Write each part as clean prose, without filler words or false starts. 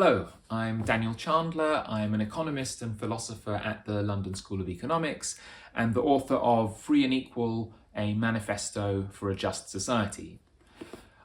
Hello, I'm Daniel Chandler. I'm an economist and philosopher at the London School of Economics and the author of Free and Equal, a manifesto for a just society.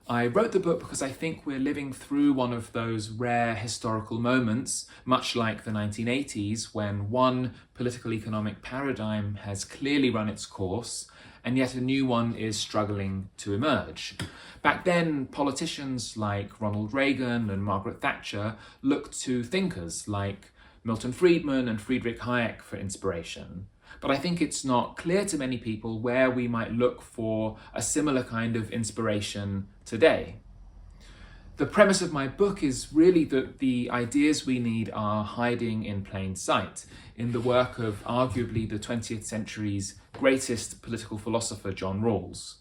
I wrote the book because I think we're living through one of those rare historical moments, much like the 1980s, when one political economic paradigm has clearly run its course and yet a new one is struggling to emerge. Back then, politicians like Ronald Reagan and Margaret Thatcher looked to thinkers like Milton Friedman and Friedrich Hayek for inspiration. But I think it's not clear to many people where we might look for a similar kind of inspiration today. The premise of my book is really that the ideas we need are hiding in plain sight in the work of arguably the 20th century's greatest political philosopher, John Rawls.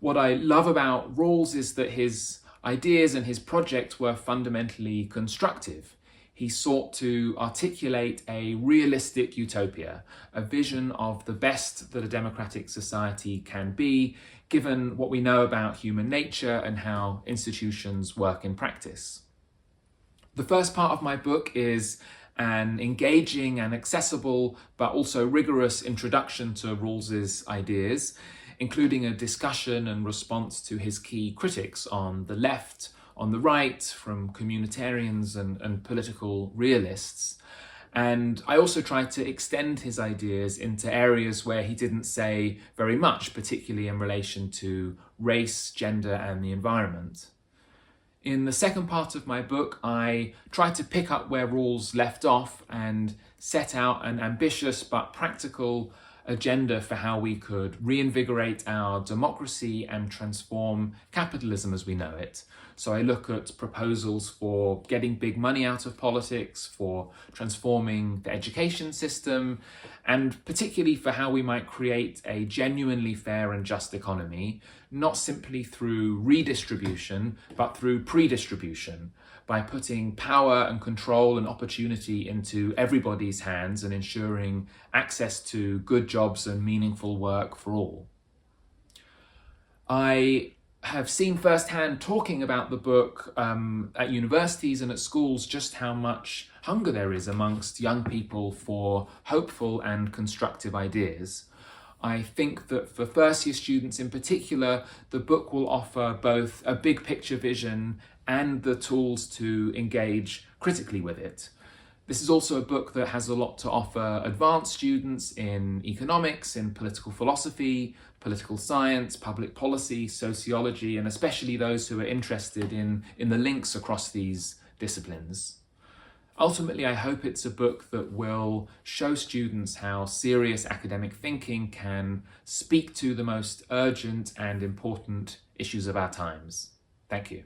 What I love about Rawls is that his ideas and his project were fundamentally constructive. He sought to articulate a realistic utopia, a vision of the best that a democratic society can be, given what we know about human nature and how institutions work in practice. The first part of my book is an engaging and accessible, but also rigorous introduction to Rawls's ideas, including a discussion and response to his key critics on the left, on the right, from communitarians and political realists. And I also tried to extend his ideas into areas where he didn't say very much, particularly in relation to race, gender, and the environment. In the second part of my book, I tried to pick up where Rawls left off and set out an ambitious but practical agenda for how we could reinvigorate our democracy and transform capitalism as we know it. So I look at proposals for getting big money out of politics, for transforming the education system, and particularly for how we might create a genuinely fair and just economy, not simply through redistribution, but through predistribution, by putting power and control and opportunity into everybody's hands and ensuring access to good jobs and meaningful work for all. I have seen firsthand, talking about the book at universities and at schools, just how much hunger there is amongst young people for hopeful and constructive ideas. I think that for first-year students in particular, the book will offer both a big picture vision and the tools to engage critically with it. This is also a book that has a lot to offer advanced students in economics, in political philosophy, political science, public policy, sociology, and especially those who are interested in the links across these disciplines. Ultimately, I hope it's a book that will show students how serious academic thinking can speak to the most urgent and important issues of our times. Thank you.